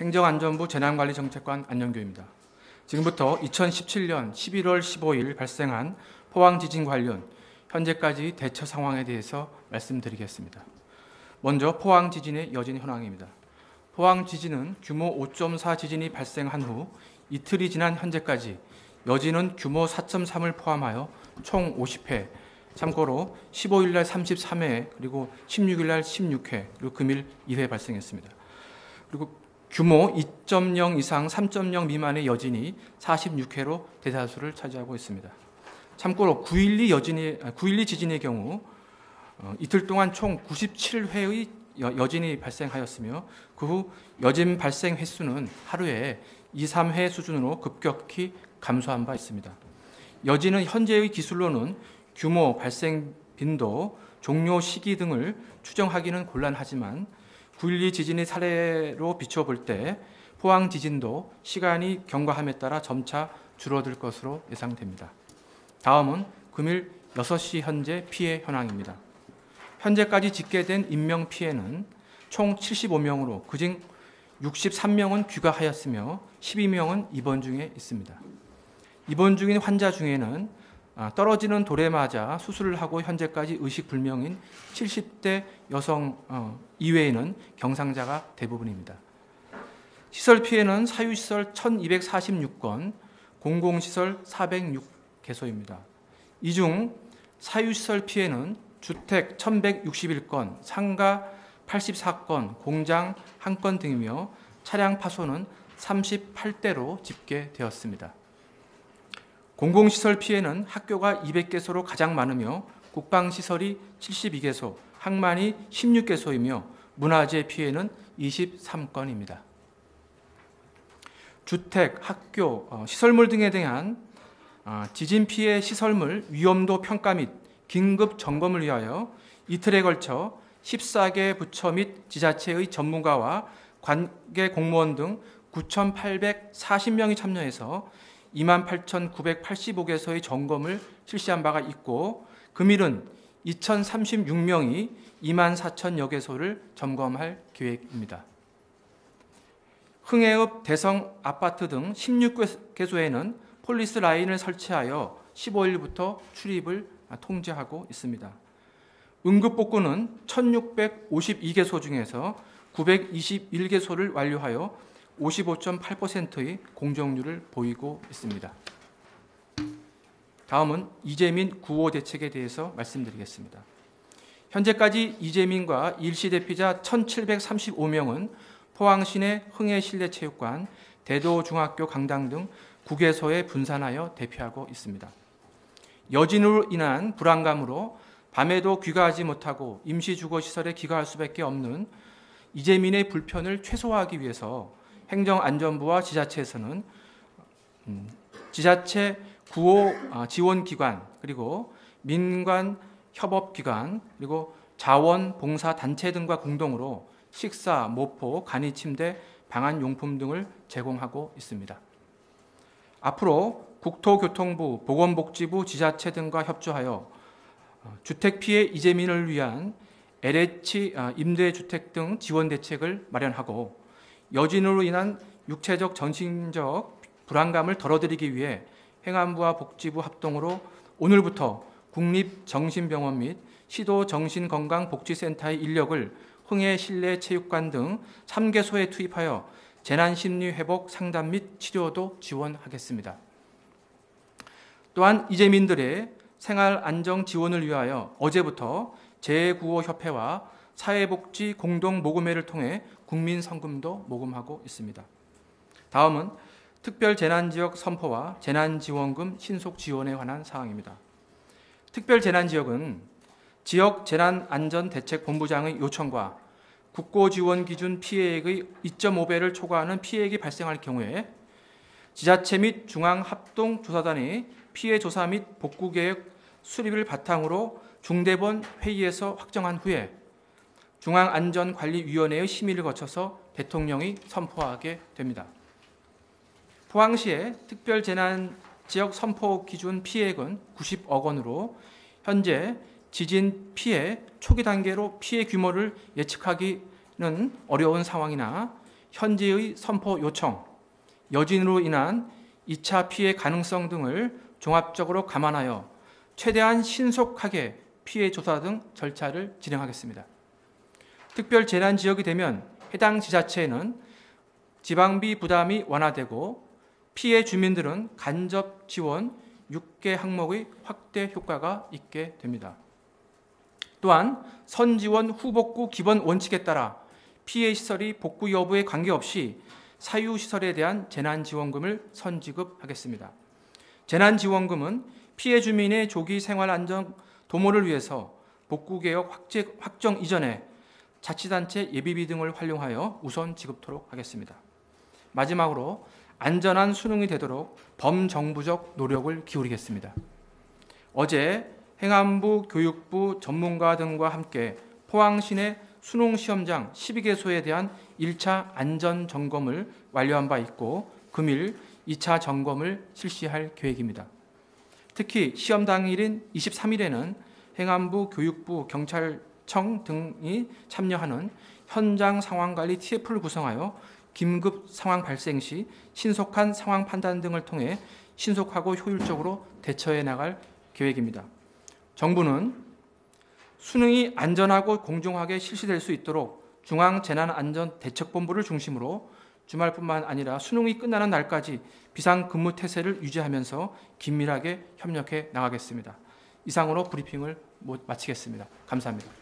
행정안전부 재난관리정책관 안영교입니다. 지금부터 2017년 11월 15일 발생한 포항 지진 관련 현재까지 대처 상황에 대해서 말씀드리겠습니다. 먼저 포항 지진의 여진 현황입니다. 포항 지진은 규모 5.4 지진이 발생한 후 이틀이 지난 현재까지 여진은 규모 4.3을 포함하여 총 50회, 참고로 15일 날 33회, 그리고 16일 날 16회, 그리고 금일 2회 발생했습니다. 그리고 규모 2.0 이상 3.0 미만의 여진이 46회로 대다수를 차지하고 있습니다. 참고로 9.12 지진의 경우 이틀 동안 총 97회의 여진이 발생하였으며 그 후 여진 발생 횟수는 하루에 2, 3회 수준으로 급격히 감소한 바 있습니다. 여진은 현재의 기술로는 규모, 발생 빈도, 종료 시기 등을 추정하기는 곤란하지만 9.12 지진의 사례로 비춰볼 때 포항 지진도 시간이 경과함에 따라 점차 줄어들 것으로 예상됩니다. 다음은 금일 6시 현재 피해 현황입니다. 현재까지 집계된 인명피해는 총 75명으로 그중 63명은 귀가하였으며 12명은 입원 중에 있습니다. 입원 중인 환자 중에는 떨어지는 돌에 맞아 수술을 하고 현재까지 의식불명인 70대 여성 이외에는 경상자가 대부분입니다. 시설 피해는 사유시설 1246건, 공공시설 406개소입니다. 이 중 사유시설 피해는 주택 1161건, 상가 84건, 공장 1건 등이며 차량 파손은 38대로 집계되었습니다. 공공시설 피해는 학교가 200개소로 가장 많으며 국방시설이 72개소, 항만이 16개소이며 문화재 피해는 23건입니다. 주택, 학교, 시설물 등에 대한 지진 피해 시설물 위험도 평가 및 긴급 점검을 위하여 이틀에 걸쳐 14개 부처 및 지자체의 전문가와 관계 공무원 등 9,840명이 참여해서 28,985개소의 점검을 실시한 바가 있고 금일은 2,036명이 24,000여 개소를 점검할 계획입니다. 흥해읍 대성 아파트 등 16개소에는 폴리스 라인을 설치하여 15일부터 출입을 통제하고 있습니다. 응급복구는 1,652개소 중에서 921개소를 완료하여 55.8%의 공정률을 보이고 있습니다. 다음은 이재민 구호 대책에 대해서 말씀드리겠습니다. 현재까지 이재민과 일시대피자 1,735명은 포항시내 흥해실내체육관, 대도중학교 강당 등 9개소에 분산하여 대피하고 있습니다. 여진으로 인한 불안감으로 밤에도 귀가하지 못하고 임시주거시설에 귀가할 수밖에 없는 이재민의 불편을 최소화하기 위해서 행정안전부와 지자체에서는 지자체 구호 지원기관, 그리고 민관 협업기관, 그리고 자원봉사단체 등과 공동으로 식사, 모포, 간이침대, 방한용품 등을 제공하고 있습니다. 앞으로 국토교통부, 보건복지부, 지자체 등과 협조하여 주택피해 이재민을 위한 LH 임대주택 등 지원 대책을 마련하고 여진으로 인한 육체적, 정신적 불안감을 덜어드리기 위해 행안부와 복지부 합동으로 오늘부터 국립정신병원 및 시도정신건강복지센터의 인력을 흥해 실내체육관 등 3개소에 투입하여 재난심리회복 상담 및 치료도 지원하겠습니다. 또한 이재민들의 생활안정 지원을 위하여 어제부터 재구호협회와 사회복지 공동모금회를 통해 국민성금도 모금하고 있습니다. 다음은 특별재난지역 선포와 재난지원금 신속 지원에 관한 사항입니다. 특별재난지역은 지역재난안전대책본부장의 요청과 국고지원기준 피해액의 2.5배를 초과하는 피해액이 발생할 경우에 지자체 및 중앙합동조사단이 피해조사 및 복구계획 수립을 바탕으로 중대본 회의에서 확정한 후에 중앙안전관리위원회의 심의를 거쳐서 대통령이 선포하게 됩니다. 포항시의 특별재난지역 선포 기준 피해액은 90억 원으로 현재 지진 피해 초기 단계로 피해 규모를 예측하기는 어려운 상황이나 현지의 선포 요청, 여진으로 인한 2차 피해 가능성 등을 종합적으로 감안하여 최대한 신속하게 피해 조사 등 절차를 진행하겠습니다. 특별 재난 지역이 되면 해당 지자체에는 지방비 부담이 완화되고 피해 주민들은 간접 지원 6개 항목의 확대 효과가 있게 됩니다. 또한 선지원 후복구 기본 원칙에 따라 피해 시설이 복구 여부에 관계없이 사유 시설에 대한 재난지원금을 선지급하겠습니다. 재난지원금은 피해 주민의 조기 생활 안전 도모를 위해서 복구개혁 확정 이전에 자치단체 예비비 등을 활용하여 우선 지급토록 하겠습니다. 마지막으로 안전한 수능이 되도록 범정부적 노력을 기울이겠습니다. 어제 행안부, 교육부 전문가 등과 함께 포항시내 수능 시험장 12개소에 대한 1차 안전 점검을 완료한 바 있고 금일 2차 점검을 실시할 계획입니다. 특히 시험 당일인 23일에는 행안부, 교육부, 경찰청 등이 참여하는 현장 상황관리 TF를 구성하여 긴급 상황 발생 시 신속한 상황 판단 등을 통해 신속하고 효율적으로 대처해 나갈 계획입니다. 정부는 수능이 안전하고 공정하게 실시될 수 있도록 중앙재난안전대책본부를 중심으로 주말뿐만 아니라 수능이 끝나는 날까지 비상근무태세를 유지하면서 긴밀하게 협력해 나가겠습니다. 이상으로 브리핑을 마치겠습니다. 감사합니다.